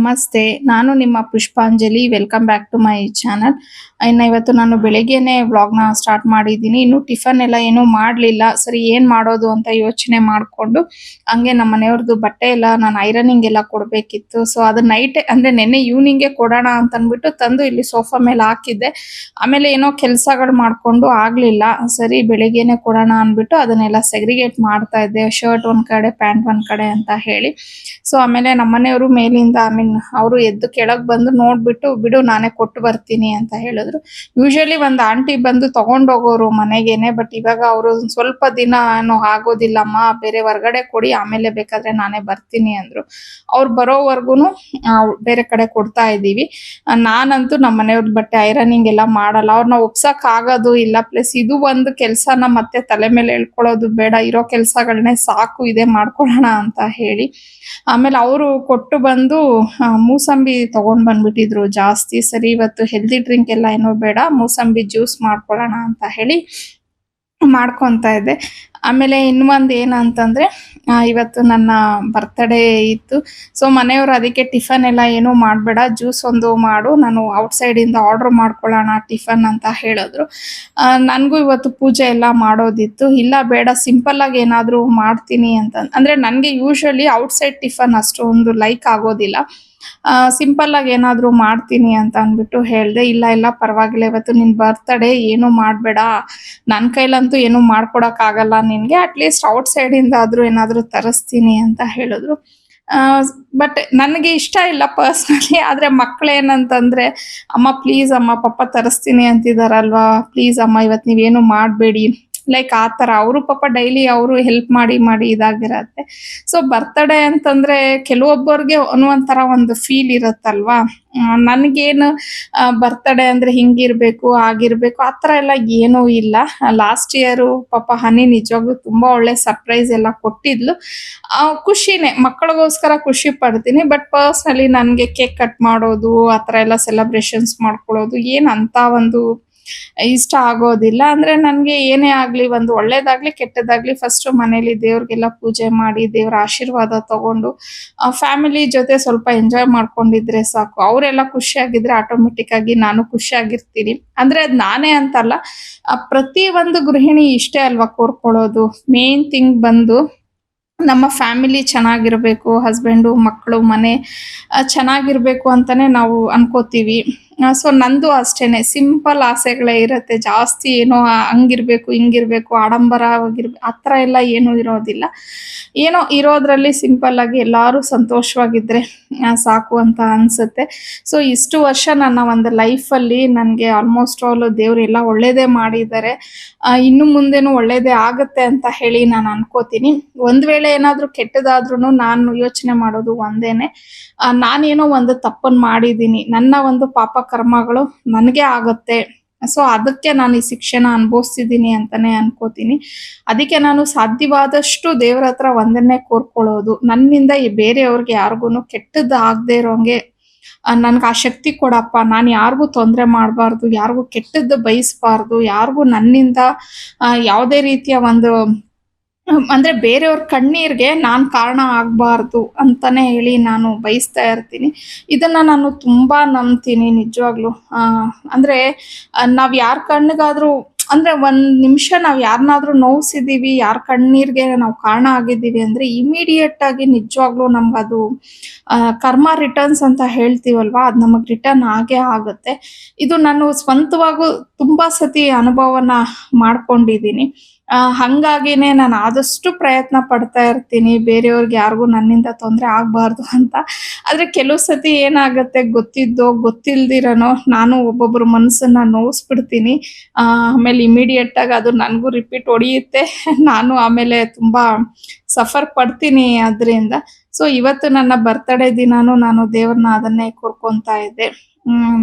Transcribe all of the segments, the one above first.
ನಮಸ್ತೆ. ನಾನು ನಿಮ್ಮ Pushpanjali. Welcome back to my channel. ಇವತ್ತು ನಾನು ಬೆಳಗ್ಗೆನೆ ವ್ಲಾಗ್‌ನ ಸ್ಟಾರ್ಟ್ ಮಾಡಿದ್ದೀನಿ. ಇನ್ನು ಟಿಫನ್ ಎಲ್ಲ ಏನೂ ಮಾಡ್ಲಿಲ್ಲ. ಸರಿ ಏನ್ ಮಾಡೋದು ಅಂತ ಯೋಚನೆ ಮಾಡ್ಕೊಂಡು, ಹಂಗೆ ನಮ್ಮ ಮನೆಯವ್ರದ್ದು ಬಟ್ಟೆ ಎಲ್ಲ ನಾನು ಐರನಿಂಗ್ ಎಲ್ಲ ಕೊಡ್ಬೇಕಿತ್ತು. ಸೊ ಅದು ನೈಟೇ ಅಂದ್ರೆ ನೆನ್ನೆ ಈವ್ನಿಂಗೇ ಕೊಡೋಣ ಅಂತ ಅಂದ್ಬಿಟ್ಟು ತಂದು ಇಲ್ಲಿ ಸೋಫಾ ಮೇಲೆ ಹಾಕಿದ್ದೆ. ಆಮೇಲೆ ಏನೋ ಕೆಲ್ಸಗಳು ಮಾಡ್ಕೊಂಡು ಆಗ್ಲಿಲ್ಲ. ಸರಿ ಬೆಳಿಗ್ಗೆನೆ ಕೊಡೋಣ ಅಂದ್ಬಿಟ್ಟು ಅದನ್ನೆಲ್ಲ ಸೆಗ್ರಿಗೇಟ್ ಮಾಡ್ತಾ ಇದ್ದೆ. ಶರ್ಟ್ ಒಂದ್ ಕಡೆ, ಪ್ಯಾಂಟ್ ಒಂದ್ ಕಡೆ ಅಂತ ಹೇಳಿ. ಸೊ ಆಮೇಲೆ ನಮ್ಮನೆಯವರು ಮೇಲಿಂದ ಅವರು ಎದ್ದು ಕೆಳಗ್ ಬಂದು ನೋಡ್ಬಿಟ್ಟು ಬಿಡು ನಾನೇ ಕೊಟ್ಟು ಬರ್ತೀನಿ ಅಂತ ಹೇಳಿದ್ರು. ಯೂಶಲಿ ಒಂದ್ ಆಂಟಿ ಬಂದು ತಗೊಂಡೋಗೋರು ಮನೆಗೇನೆ. ಬಟ್ ಇವಾಗ ಅವರು ಸ್ವಲ್ಪ ದಿನ ಏನೋ ಆಗೋದಿಲ್ಲಮ್ಮ, ಬೇರೆ ಹೊರ್ಗಡೆ ಕೊಡಿ, ಆಮೇಲೆ ಬೇಕಾದ್ರೆ ನಾನೇ ಬರ್ತೀನಿ ಅಂದ್ರು. ಅವ್ರು ಬರೋವರ್ಗುನು ಬೇರೆ ಕಡೆ ಕೊಡ್ತಾ ಇದೀವಿ. ನಾನಂತೂ ನಮ್ಮ ಮನೆಯವ್ರ ಬಟ್ಟೆ ಐರನಿಂಗ್ ಎಲ್ಲ ಮಾಡಲ್ಲ. ಅವ್ರನ್ನ ಒಪ್ಸಕ್ ಆಗೋದು ಇಲ್ಲ. ಪ್ಲಸ್ ಇದು ಒಂದು ಕೆಲ್ಸನ ಮತ್ತೆ ತಲೆ ಮೇಲೆ ಎಳ್ಕೊಳ್ಳೋದು ಬೇಡ, ಇರೋ ಕೆಲ್ಸಗಳನ್ನೇ ಸಾಕು ಇದೇ ಮಾಡ್ಕೊಳ್ಳೋಣ ಅಂತ ಹೇಳಿ. ಆಮೇಲೆ ಅವರು ಕೊಟ್ಟು ಬಂದು ಮೂಸಂಬಿ ತಗೊಂಡ್ ಬಂದ್ಬಿಟ್ಟಿದ್ರು ಜಾಸ್ತಿ. ಸರಿ ಇವತ್ತು ಹೆಲ್ದಿ ಡ್ರಿಂಕ್ ಎಲ್ಲ ಏನೋ ಬೇಡ, ಮೂಸಂಬಿ ಜ್ಯೂಸ್ ಮಾಡ್ಕೊಳ್ಳೋಣ ಅಂತ ಹೇಳಿ ಮಾಡ್ಕೊಂತ ಇದ್ದೆ. ಆಮೇಲೆ ಇನ್ನೊಂದು ಏನಂತಂದ್ರೆ ಇವತ್ತು ನನ್ನ ಬರ್ತ್ಡೇ ಇತ್ತು. ಸೊ ಮನೆಯವರು ಅದಕ್ಕೆ ಟಿಫನ್ ಎಲ್ಲ ಏನೂ ಮಾಡಬೇಡ, ಜ್ಯೂಸ್ ಒಂದು ಮಾಡು, ನಾನು ಔಟ್ಸೈಡ್ ಇಂದ ಆರ್ಡರ್ ಮಾಡ್ಕೊಳ್ಳೋಣ ಟಿಫನ್ ಅಂತ ಹೇಳಿದ್ರು. ನನಗೂ ಇವತ್ತು ಪೂಜೆ ಎಲ್ಲ ಮಾಡೋದಿತ್ತು. ಇಲ್ಲ ಬೇಡ, ಸಿಂಪಲ್ ಆಗಿ ಏನಾದರೂ ಮಾಡ್ತೀನಿ ಅಂತ. ಅಂದ್ರೆ ನನಗೆ ಯೂಶಲಿ ಔಟ್ಸೈಡ್ ಟಿಫನ್ ಅಷ್ಟೊಂದು ಲೈಕ್ ಆಗೋದಿಲ್ಲ. ಸಿಂಪಲ್ ಆಗಿ ಏನಾದರೂ ಮಾಡ್ತೀನಿ ಅಂತ ಅಂದ್ಬಿಟ್ಟು ಹೇಳ್ದೆ. ಇಲ್ಲ ಪರವಾಗಿಲ್ಲ, ಇವತ್ತು ನಿನ್ ಬರ್ತ್ಡೇ, ಏನು ಮಾಡಬೇಡ, ನನ್ನ ಕೈಲಂತೂ ಏನು ಮಾಡ್ಕೊಡಕ್ ಆಗಲ್ಲ ನಿನ್ಗೆ, ಅಟ್ಲೀಸ್ಟ್ ಔಟ್ ಸೈಡ್ ಇಂದ ಆದ್ರೂ ಏನಾದ್ರೂ ತರಿಸ್ತೀನಿ ಅಂತ ಹೇಳಿದ್ರು. ಬಟ್ ನನಗೆ ಇಷ್ಟ ಇಲ್ಲ ಪರ್ಸ್ನಲಿ. ಆದ್ರೆ ಮಕ್ಳೇನಂತಂದ್ರೆ, ಅಮ್ಮ ಪ್ಲೀಸ್ ಅಮ್ಮ, ಪಪ್ಪ ತರಿಸ್ತೀನಿ ಅಂತಿದಾರಲ್ವಾ, ಪ್ಲೀಸ್ ಅಮ್ಮ ಇವತ್ತು ನೀವೇನು ಮಾಡಬೇಡಿ, ಲೈಕ್ ಆ ಥರ. ಅವರು ಪಾಪ ಡೈಲಿ ಅವರು ಹೆಲ್ಪ್ ಮಾಡಿ ಮಾಡಿ ಇದಾಗಿರತ್ತೆ. ಸೊ ಬರ್ತ್ಡೇ ಅಂತಂದ್ರೆ ಕೆಲವೊಬ್ಬರಿಗೆ ಒಂಥರ ಒಂದು ಫೀಲ್ ಇರುತ್ತಲ್ವಾ. ನನಗೇನು ಬರ್ತ್ಡೇ ಅಂದ್ರೆ ಹಿಂಗಿರ್ಬೇಕು ಆಗಿರ್ಬೇಕು ಆ ಥರ ಎಲ್ಲ ಏನೂ ಇಲ್ಲ. ಲಾಸ್ಟ್ ಇಯರು ಪಾಪ ಹನಿ ನಿಜವಾಗ್ಲೂ ತುಂಬಾ ಒಳ್ಳೆ ಸರ್ಪ್ರೈಸ್ ಎಲ್ಲ ಕೊಟ್ಟಿದ್ಲು. ಖುಷಿನೇ, ಮಕ್ಕಳಿಗೋಸ್ಕರ ಖುಷಿ ಪಡ್ತೀನಿ. ಬಟ್ ಪರ್ಸ್ನಲಿ ನನಗೆ ಕೇಕ್ ಕಟ್ ಮಾಡೋದು ಆ ಥರ ಎಲ್ಲ ಸೆಲೆಬ್ರೇಷನ್ಸ್ ಮಾಡ್ಕೊಳ್ಳೋದು ಏನಂತ ಒಂದು ಇಷ್ಟ ಆಗೋದಿಲ್ಲ. ಅಂದ್ರೆ ನನ್ಗೆ ಏನೇ ಆಗ್ಲಿ, ಒಂದು ಒಳ್ಳೇದಾಗ್ಲಿ ಕೆಟ್ಟದಾಗ್ಲಿ, ಫಸ್ಟ್ ಮನೇಲಿ ದೇವ್ರಿಗೆಲ್ಲ ಪೂಜೆ ಮಾಡಿ ದೇವ್ರ ಆಶೀರ್ವಾದ ತಗೊಂಡು ಫ್ಯಾಮಿಲಿ ಜೊತೆ ಸ್ವಲ್ಪ ಎಂಜಾಯ್ ಮಾಡ್ಕೊಂಡಿದ್ರೆ ಸಾಕು. ಅವರೆಲ್ಲ ಖುಷಿಯಾಗಿದ್ರೆ ಆಟೋಮೆಟಿಕ್ ಆಗಿ ನಾನು ಖುಷಿಯಾಗಿರ್ತೀನಿ. ಅಂದ್ರೆ ಅದ್ ನಾನೇ ಅಂತಲ್ಲ, ಪ್ರತಿ ಒಂದು ಗೃಹಿಣಿ ಇಷ್ಟೇ ಅಲ್ವಾ ಕೋರ್ಕೊಳ್ಳೋದು. ಮೇನ್ ಥಿಂಗ್ ಬಂದು ನಮ್ಮ ಫ್ಯಾಮಿಲಿ ಚೆನ್ನಾಗಿರ್ಬೇಕು, ಹಸ್ಬೆಂಡು ಮಕ್ಕಳು ಮನೆ ಚೆನ್ನಾಗಿರ್ಬೇಕು ಅಂತಾನೆ ನಾವು ಅನ್ಕೋತೀವಿ. ಸೊ ನಂದು ಅಷ್ಟೇನೆ, ಸಿಂಪಲ್ ಆಸೆಗಳೇ ಇರುತ್ತೆ. ಜಾಸ್ತಿ ಏನೋ ಹಂಗಿರ್ಬೇಕು ಹಿಂಗಿರ್ಬೇಕು ಆಡಂಬರವಾಗಿರ್ಬೇಕು ಆ ಥರ ಎಲ್ಲ ಏನೂ ಇರೋದಿಲ್ಲ. ಏನೋ ಇರೋದ್ರಲ್ಲಿ ಸಿಂಪಲ್ ಆಗಿ ಎಲ್ಲರೂ ಸಂತೋಷವಾಗಿದ್ರೆ ಸಾಕು ಅಂತ ಅನ್ಸುತ್ತೆ. ಸೊ ಇಷ್ಟು ವರ್ಷ ನನ್ನ ಒಂದು ಲೈಫಲ್ಲಿ ನನಗೆ ಆಲ್ಮೋಸ್ಟ್ ಆಲ್ ದೇವ್ರು ಎಲ್ಲ ಒಳ್ಳೇದೇ ಮಾಡಿದ್ದಾರೆ. ಇನ್ನು ಮುಂದೆನೂ ಒಳ್ಳೇದೇ ಆಗುತ್ತೆ ಅಂತ ಹೇಳಿ ನಾನು ಅನ್ಕೋತೀನಿ. ಒಂದ್ ವೇಳೆ ಏನಾದ್ರೂ ಕೆಟ್ಟದಾದ್ರೂ ನಾನು ಯೋಚನೆ ಮಾಡೋದು ಒಂದೇನೆ, ನಾನೇನೋ ಒಂದು ತಪ್ಪನ್ನು ಮಾಡಿದ್ದೀನಿ, ನನ್ನ ಒಂದು ಪಾಪ ಕರ್ಮಗಳು ನನಗೆ ಆಗುತ್ತೆ. ಸೊ ಅದಕ್ಕೆ ನಾನು ಈ ಶಿಕ್ಷೆನ ಅನುಭವಿಸ್ತಿದ್ದೀನಿ ಅಂತಾನೆ ಅನ್ಕೋತೀನಿ. ಅದಕ್ಕೆ ನಾನು ಸಾಧ್ಯವಾದಷ್ಟು ದೇವ್ರ ಹತ್ರ ಒಂದನ್ನೇ ಕೋರ್ಕೊಳ್ಳೋದು, ನನ್ನಿಂದ ಈ ಬೇರೆಯವ್ರಿಗೆ ಯಾರಿಗೂ ಕೆಟ್ಟದ್ದು ಆಗದೆ ಇರೋಂಗೆ ನನ್ಗೆ ಆ ಶಕ್ತಿ ಕೊಡಪ್ಪ. ನಾನು ಯಾರಿಗೂ ತೊಂದರೆ ಮಾಡಬಾರ್ದು, ಯಾರಿಗೂ ಕೆಟ್ಟದ್ದು ಬಯಸ್ಬಾರ್ದು, ಯಾರಿಗೂ ನನ್ನಿಂದ ಯಾವುದೇ ರೀತಿಯ ಒಂದು ಅಂದ್ರೆ ಬೇರೆಯವ್ರ ಕಣ್ಣೀರ್ಗೆ ನಾನ್ ಕಾರಣ ಆಗ್ಬಾರ್ದು ಅಂತಾನೆ ಹೇಳಿ ನಾನು ಬಯಸ್ತಾ ಇರ್ತೀನಿ. ಇದನ್ನ ನಾನು ತುಂಬಾ ನಂಬ್ತೀನಿ ನಿಜವಾಗ್ಲು. ಅಂದ್ರೆ ನಾವ್ ಯಾರ ಕಣ್ಣಿಗಾದ್ರೂ, ಅಂದ್ರೆ ಒಂದ್ ನಿಮಿಷ ನಾವ್ ಯಾರನ್ನಾದ್ರೂ ನೋವ್ಸಿದೀವಿ, ಯಾರ ಕಣ್ಣೀರ್ಗೆ ನಾವು ಕಾರಣ ಆಗಿದ್ದೀವಿ ಅಂದ್ರೆ ಇಮಿಡಿಯೇಟ್ ಆಗಿ ನಿಜವಾಗ್ಲೂ ನಮ್ಗದು ಕರ್ಮ ರಿಟರ್ನ್ಸ್ ಅಂತ ಹೇಳ್ತೀವಲ್ವಾ, ಅದ್ ನಮಗ್ ರಿಟರ್ನ್ ಆಗೇ ಆಗುತ್ತೆ. ಇದು ನಾನು ಸ್ವಂತವಾಗೂ ತುಂಬಾ ಸತಿ ಅನುಭವನ ಮಾಡ್ಕೊಂಡಿದ್ದೀನಿ. ಹಂಗಾಗಿನೇ ನಾನು ಆದಷ್ಟು ಪ್ರಯತ್ನ ಪಡ್ತಾ ಇರ್ತೀನಿ ಬೇರೆಯವ್ರಿಗೆ ಯಾರಿಗೂ ನನ್ನಿಂದ ತೊಂದರೆ ಆಗ್ಬಾರ್ದು ಅಂತ. ಆದ್ರೆ ಕೆಲವು ಸತಿ ಏನಾಗತ್ತೆ, ಗೊತ್ತಿದ್ದೋ ಗೊತ್ತಿಲ್ದಿರನೋ ನಾನು ಒಬ್ಬೊಬ್ರು ಮನಸ್ಸನ್ನ ನೋಯಿಸ್ಬಿಡ್ತೀನಿ. ಆಮೇಲೆ ಇಮಿಡಿಯೇಟ್ ಆಗಿ ಅದು ನನಗೂ ರಿಪೀಟ್ ಹೊಡೆಯುತ್ತೆ. ನಾನು ಆಮೇಲೆ ತುಂಬಾ ಸಫರ್ ಪಡ್ತೀನಿ ಅದರಿಂದ. ಸೊ ಇವತ್ತು ನನ್ನ ಬರ್ತ್ಡೇ ದಿನಾನು ನಾನು ದೇವ್ರನ್ನ ಅದನ್ನೇ ಕೋರ್ಕೊಂತಾ ಇದ್ದೆ.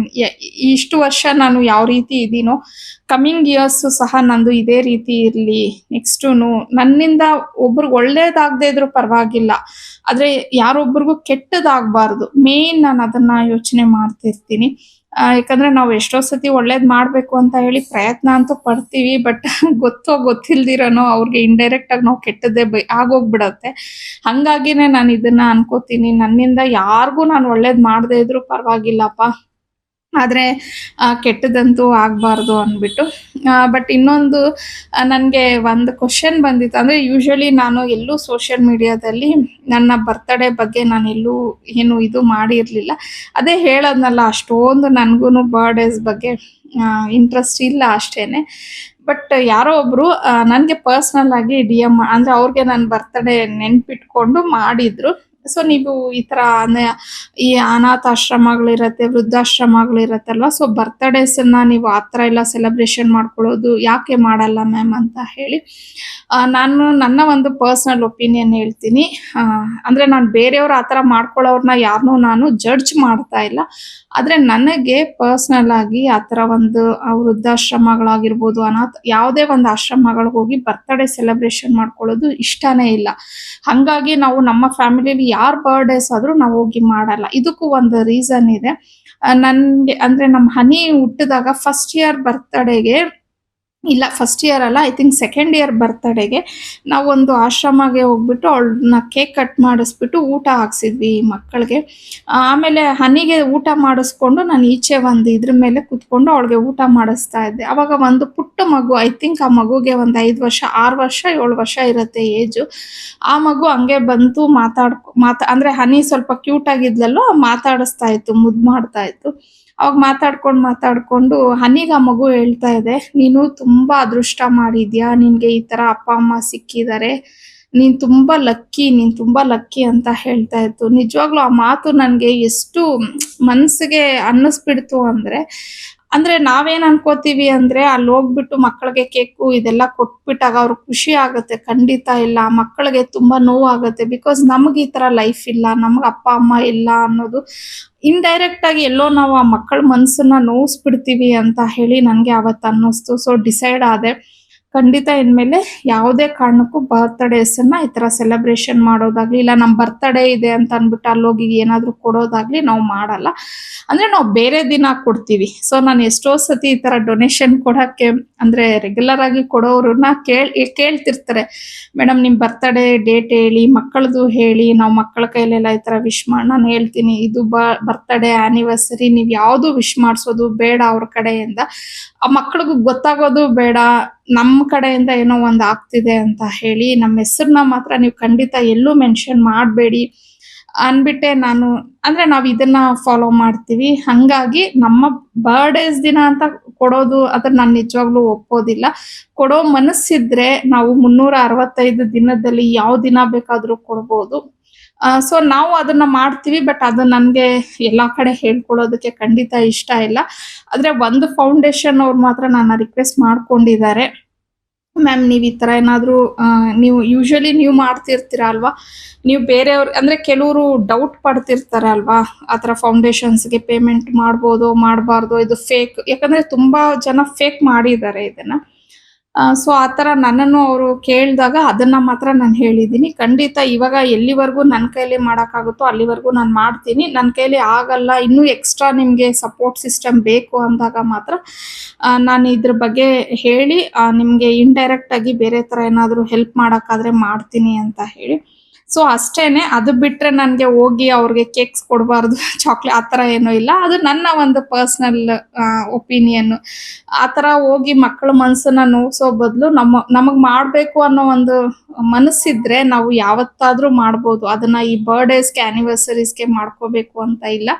ಇಷ್ಟು ವರ್ಷ ನಾನು ಯಾವ ರೀತಿ ಇದೀನೋ ಕಮಿಂಗ್ ಇಯರ್ಸ್ ಸಹ ನಂದು ಇದೇ ರೀತಿ ಇರ್ಲಿ. ನೆಕ್ಸ್ಟುನು ನನ್ನಿಂದ ಒಬ್ರಿಗೆ ಒಳ್ಳೇದಾಗದೇ ಇದ್ರೂ ಪರವಾಗಿಲ್ಲ, ಆದ್ರೆ ಯಾರೊಬ್ರಿಗೂ ಕೆಟ್ಟದಾಗಬಾರ್ದು. ಮೇನ್ ನಾನು ಅದನ್ನ ಯೋಚನೆ ಮಾಡ್ತಿರ್ತೀನಿ. ಯಾಕಂದ್ರೆ ನಾವು ಎಷ್ಟೋ ಸತಿ ಒಳ್ಳೇದ್ ಮಾಡ್ಬೇಕು ಅಂತ ಹೇಳಿ ಪ್ರಯತ್ನ ಅಂತೂ ಪಡ್ತೀವಿ. ಬಟ್ ಗೊತ್ತೋ ಗೊತ್ತಿಲ್ದಿರನೋ ಅವ್ರಿಗೆ ಇಂಡೈರೆಕ್ಟ್ ಆಗಿ ನಾವು ಕೆಟ್ಟದ್ದೇ ಆಗೋಗ್ಬಿಡತ್ತೆ. ಹಂಗಾಗಿನೇ ನಾನು ಇದನ್ನ ಅನ್ಕೋತೀನಿ, ನನ್ನಿಂದ ಯಾರಿಗೂ ನಾನು ಒಳ್ಳೇದ್ ಮಾಡದೇ ಇದ್ರು ಪರವಾಗಿಲ್ಲಪ್ಪ, ಆದ್ರೆ ಕೆಟ್ಟದಂತೂ ಆಗ್ಬಾರ್ದು ಅಂದ್ಬಿಟ್ಟು. ಬಟ್ ಇನ್ನೊಂದು ನನ್ಗೆ ಒಂದು ಕ್ವಶನ್ ಬಂದಿತ್ತು. ಅಂದ್ರೆ ಯೂಶುವಲಿ ನಾನು ಎಲ್ಲೂ ಸೋಷಿಯಲ್ ಮೀಡಿಯಾದಲ್ಲಿ ನನ್ನ ಬರ್ತ್‌ಡೇ ಬಗ್ಗೆ ನಾನೆಲ್ಲೂ ಏನು ಇದು ಮಾಡಿರ್ಲಿಲ್ಲ. ಅದೇ ಹೇಳದ್ನಲ್ಲ, ಅಷ್ಟೊಂದು ನನ್ಗೂನು ಬರ್ಡೇಸ್ ಬಗ್ಗೆ ಇಂಟ್ರೆಸ್ಟ್ ಇಲ್ಲ ಅಷ್ಟೇನೆ. ಬಟ್ ಯಾರೋ ಒಬ್ರು ನನ್ಗೆ ಪರ್ಸನಲ್ ಆಗಿ ಡಿಎಂ ಅಂದ್ರೆ ಅವ್ರಿಗೆ ನನ್ನ ಬರ್ತ್‌ಡೇ ನೆನ್ಪಿಟ್ಕೊಂಡು ಮಾಡಿದ್ರು. ಸೊ ನೀವು ಈ ತರ ಈ ಅನಾಥಾಶ್ರಮಗಳಿರತ್ತೆ, ವೃದ್ಧಾಶ್ರಮಗಳಿರತ್ತಲ್ವಾ, ಸೊ ಬರ್ತ್‌ಡೇಸನ್ನ ನೀವು ಆ ಥರ ಎಲ್ಲ ಸೆಲೆಬ್ರೇಷನ್ ಮಾಡ್ಕೊಳ್ಳೋದು ಯಾಕೆ ಮಾಡಲ್ಲ ಮ್ಯಾಮ್ ಅಂತ ಹೇಳಿ. ನಾನು ನನ್ನ ಒಂದು ಪರ್ಸನಲ್ ಒಪಿನಿಯನ್ ಹೇಳ್ತೀನಿ. ಅಂದ್ರೆ ನಾನು ಬೇರೆಯವ್ರು ಆ ಥರ ಮಾಡ್ಕೊಳ್ಳೋರ್ನ ಯಾರನ್ನೂ ನಾನು ಜಡ್ಜ್ ಮಾಡ್ತಾ ಇಲ್ಲ. ಆದ್ರೆ ನನಗೆ ಪರ್ಸನಲ್ ಆಗಿ ಆ ಥರ ಒಂದು ವೃದ್ಧಾಶ್ರಮಗಳಾಗಿರ್ಬೋದು, ಯಾವುದೇ ಒಂದು ಆಶ್ರಮಗಳಿಗೆ ಹೋಗಿ ಬರ್ತ್‌ಡೇ ಸೆಲೆಬ್ರೇಷನ್ ಮಾಡ್ಕೊಳ್ಳೋದು ಇಷ್ಟನೇ ಇಲ್ಲ. ಹಂಗಾಗಿ ನಾವು ನಮ್ಮ ಫ್ಯಾಮಿಲಿಲಿ ಯಾರ್ ಬರ್ಡೇಸ್ ಆದ್ರೂ ನಾವು ಹೋಗಿ ಮಾಡಲ್ಲ. ಇದಕ್ಕೂ ಒಂದು ರೀಸನ್ ಇದೆ. ನನ್ಗೆ ಅಂದ್ರೆ ನಮ್ಮ ಹನಿ ಹುಟ್ಟಿದಾಗ ಫಸ್ಟ್ ಇಯರ್ ಬರ್ತ್‌ಡೇಗೆ, ಇಲ್ಲ ಫಸ್ಟ್ ಇಯರ್ ಅಲ್ಲ, ಐ ಥಿಂಕ್ ಸೆಕೆಂಡ್ ಇಯರ್ ಬರ್ತ್‌ಡೇಗೆ ನಾವೊಂದು ಆಶ್ರಮಗೆ ಹೋಗ್ಬಿಟ್ಟು ಅವಳನ್ನ ಕೇಕ್ ಕಟ್ ಮಾಡಿಸ್ಬಿಟ್ಟು ಊಟ ಹಾಕ್ಸಿದ್ವಿ ಈ ಮಕ್ಕಳಿಗೆ. ಆಮೇಲೆ ಹನಿಗೆ ಊಟ ಮಾಡಿಸ್ಕೊಂಡು ನಾನು ಈಚೆ ಒಂದು ಇದ್ರ ಮೇಲೆ ಕುತ್ಕೊಂಡು ಅವಳಿಗೆ ಊಟ ಮಾಡಿಸ್ತಾ ಇದ್ದೆ. ಅವಾಗ ಒಂದು ಪುಟ್ಟ ಮಗು, ಐ ಥಿಂಕ್ ಆ ಮಗುಗೆ ಒಂದು 5 ವರ್ಷ, 6 ವರ್ಷ, 7 ವರ್ಷ ಇರುತ್ತೆ ಏಜು. ಆ ಮಗು ಹಂಗೆ ಬಂತು ಅಂದ್ರೆ ಹನಿ ಸ್ವಲ್ಪ ಕ್ಯೂಟ್ ಆಗಿದ್ಲಲ್ಲೋ, ಮಾತಾಡಿಸ್ತಾ ಇತ್ತು, ಮುದ್ದು ಮಾಡ್ತಾ ಇತ್ತು. ಅವಾಗ ಮಾತಾಡ್ಕೊಂಡು ಹನಿಗೆ ಆ ಮಗು ಹೇಳ್ತಾ ಇದೆ, ನೀನು ತುಂಬಾ ಅದೃಷ್ಟ ಮಾಡಿದ್ಯಾ, ನಿನ್ಗೆ ಈ ತರ ಅಪ್ಪ ಅಮ್ಮ ಸಿಕ್ಕಿದ್ದಾರೆ, ನೀನ್ ತುಂಬಾ ಲಕ್ಕಿ ಅಂತ ಹೇಳ್ತಾ ಇತ್ತು. ನಿಜವಾಗ್ಲೂ ಆ ಮಾತು ನನ್ಗೆ ಎಷ್ಟು ಮನ್ಸಿಗೆ ಅನ್ನಿಸ್ಬಿಡ್ತು ಅಂದ್ರೆ ನಾವೇನ್ ಅನ್ಕೋತೀವಿ ಅಂದ್ರೆ ಅಲ್ಲಿ ಹೋಗ್ಬಿಟ್ಟು ಮಕ್ಕಳಿಗೆ ಕೇಕು ಇದೆಲ್ಲ ಕೊಟ್ಬಿಟ್ಟಾಗ ಅವ್ರಿಗೆ ಖುಷಿ ಆಗುತ್ತೆ. ಖಂಡಿತ ಇಲ್ಲ, ಮಕ್ಕಳಿಗೆ ತುಂಬಾ ನೋವಾಗುತ್ತೆ. ಬಿಕಾಸ್ ನಮ್ಗೆ ಈ ತರ ಲೈಫ್ ಇಲ್ಲ, ನಮ್ಗೆ ಅಪ್ಪ ಅಮ್ಮ ಇಲ್ಲ ಅನ್ನೋದು ಇಂಡೈರೆಕ್ಟ್ ಆಗಿ ಎಲ್ಲೋ ನಾವು ಆ ಮಕ್ಕಳ ಮನ್ಸನ್ನ ನೋಯಿಸ್ಬಿಡ್ತೀವಿ ಅಂತ ಹೇಳಿ ನನ್ಗೆ ಅವತ್ತು ಅನ್ನಿಸ್ತು. ಸೊ ಡಿಸೈಡ್ ಆದೆ, ಖಂಡಿತ ಇನ್ಮೇಲೆ ಯಾವುದೇ ಕಾರಣಕ್ಕೂ ಬರ್ತ್‌ಡೇಸನ್ನ ಈ ತರ ಸೆಲೆಬ್ರೇಷನ್ ಮಾಡೋದಾಗ್ಲಿ, ಇಲ್ಲ ನಮ್ ಬರ್ತ್‌ಡೇ ಇದೆ ಅಂತ ಅನ್ಬಿಟ್ಟು ಅಲ್ಲೋಗಿ ಏನಾದ್ರು ಕೊಡೋದಾಗ್ಲಿ ನಾವು ಮಾಡಲ್ಲ. ಅಂದ್ರೆ ನಾವು ಬೇರೆ ದಿನ ಕೊಡ್ತೀವಿ. ಸೊ ನಾನು ಎಷ್ಟೋ ಸತಿ ಈ ತರ ಡೊನೇಷನ್ ಕೊಡಕ್ಕೆ, ಅಂದ್ರೆ ರೆಗ್ಯುಲರ್ ಆಗಿ ಕೊಡೋರನ್ನ ಕೇಳ್ತಿರ್ತಾರೆ, ಮೇಡಮ್ ನಿಮ್ ಬರ್ತ್‌ಡೇ ಡೇಟ್ ಹೇಳಿ, ಮಕ್ಕಳದು ಹೇಳಿ, ನಾವು ಮಕ್ಕಳ ಕೈಲೆಲ್ಲ ಈ ತರ ವಿಶ್ ಮಾಡಿ. ನಾನು ಹೇಳ್ತೀನಿ, ಇದು ಬರ್ತ್‌ಡೇ ಆನಿವರ್ಸರಿ ನೀವ್ ಯಾವ್ದು ವಿಶ್ ಮಾಡ್ಸೋದು ಬೇಡ ಅವ್ರ ಕಡೆಯಿಂದ. ಆ ಮಕ್ಳಿಗೂ ಗೊತ್ತಾಗೋದು ಬೇಡ ನಮ್ಮ ಕಡೆಯಿಂದ ಏನೋ ಒಂದು ಆಗ್ತಿದೆ ಅಂತ ಹೇಳಿ. ನಮ್ಮ ಹೆಸರನ್ನ ಮಾತ್ರ ನೀವು ಖಂಡಿತ ಎಲ್ಲೂ ಮೆನ್ಷನ್ ಮಾಡಬೇಡಿ ಅನ್ಬಿಟ್ಟೆ ನಾನು, ಅಂದ್ರೆ ನಾವ್ ಇದನ್ನ ಫಾಲೋ ಮಾಡ್ತೀವಿ. ಹಂಗಾಗಿ ನಮ್ಮ ಬರ್ಡೇಸ್ ದಿನ ಅಂತ ಕೊಡೋದು ಅದನ್ನ ನಾನು ನಿಜವಾಗ್ಲೂ ಒಪ್ಪೋದಿಲ್ಲ. ಕೊಡೋ ಮನಸ್ಸಿದ್ರೆ ನಾವು 365 ದಿನದಲ್ಲಿ ಯಾವ ದಿನ ಬೇಕಾದ್ರೂ ಕೊಡ್ಬೋದು. ಸೊ ನಾವು ಅದನ್ನ ಮಾಡ್ತೀವಿ. ಬಟ್ ಅದು ನನ್ಗೆ ಎಲ್ಲಾ ಕಡೆ ಹೇಳ್ಕೊಳ್ಳೋದಕ್ಕೆ ಖಂಡಿತ ಇಷ್ಟ ಇಲ್ಲ. ಆದ್ರೆ ಒಂದು ಫೌಂಡೇಶನ್ ಅವ್ರು ಮಾತ್ರ ನನ್ನ ರಿಕ್ವೆಸ್ಟ್ ಮಾಡ್ಕೊಂಡಿದ್ದಾರೆ, ಮ್ಯಾಮ್ ನೀವ್ ಈ ತರ ಏನಾದ್ರು ನೀವು ಯೂಶುವಲಿ ನೀವು ಮಾಡ್ತಿರ್ತೀರಾ ಅಲ್ವಾ, ನೀವು ಬೇರೆಯವ್ರ ಅಂದ್ರೆ ಕೆಲವರು ಡೌಟ್ ಪಡ್ತಿರ್ತಾರೆ ಅಲ್ವಾ, ಆತರ ಫೌಂಡೇಶನ್ಸ್ಗೆ ಪೇಮೆಂಟ್ ಮಾಡ್ಬೋದು ಮಾಡಬಾರ್ದು, ಇದು ಫೇಕ್, ಯಾಕಂದ್ರೆ ತುಂಬಾ ಜನ ಫೇಕ್ ಮಾಡಿದ್ದಾರೆ ಇದನ್ನ. ಸೊ ಆತರ ನನ್ನನ್ನು ಅವರು ಕೇಳಿದಾಗ ಅದನ್ನ ಮಾತ್ರ ನಾನು ಹೇಳಿದ್ದೀನಿ, ಖಂಡಿತ ಇವಾಗ ಎಲ್ಲಿವರೆಗೂ ನನ್ನ ಕೈಲಿ ಮಾಡಕ್ಕಾಗುತ್ತೋ ಅಲ್ಲಿವರೆಗೂ ನಾನು ಮಾಡ್ತೀನಿ. ನನ್ನ ಕೈಲಿ ಆಗಲ್ಲ, ಇನ್ನೂ ಎಕ್ಸ್ಟ್ರಾ ನಿಮ್ಗೆ ಸಪೋರ್ಟ್ ಸಿಸ್ಟಮ್ ಬೇಕು ಅಂದಾಗ ಮಾತ್ರ ನಾನು ಇದ್ರ ಬಗ್ಗೆ ಹೇಳಿ ನಿಮ್ಗೆ ಇಂಡೈರೆಕ್ಟ್ ಆಗಿ ಬೇರೆ ತರ ಏನಾದ್ರು ಹೆಲ್ಪ್ ಮಾಡಕ್ಕಾದ್ರೆ ಮಾಡ್ತೀನಿ ಅಂತ ಹೇಳಿ. ಸೊ ಅಷ್ಟೇನೆ. ಅದು ಬಿಟ್ರೆ ನನ್ಗೆ ಹೋಗಿ ಅವ್ರಿಗೆ ಕೇಕ್ಸ್ ಕೊಡಬಾರ್ದು, ಚಾಕ್ಲೇಟ್ ಆ ಥರ ಏನೂ ಇಲ್ಲ. ಅದು ನನ್ನ ಒಂದು ಪರ್ಸನಲ್ ಒಪಿನಿಯನ್. ಆ ಥರ ಹೋಗಿ ಮಕ್ಕಳ ಮನಸ್ಸನ್ನ ನೋವ್ಸೋ ಬದಲು ನಮಗ್ ಮಾಡ್ಬೇಕು ಅನ್ನೋ ಒಂದು ಮನಸ್ಸಿದ್ರೆ ನಾವು ಯಾವತ್ತಾದ್ರೂ ಮಾಡ್ಬೋದು. ಅದನ್ನ ಈ ಬರ್ಡೇಸ್ಗೆ ಆನಿವರ್ಸರೀಸ್ಗೆ ಮಾಡ್ಕೋಬೇಕು ಅಂತ ಇಲ್ಲ.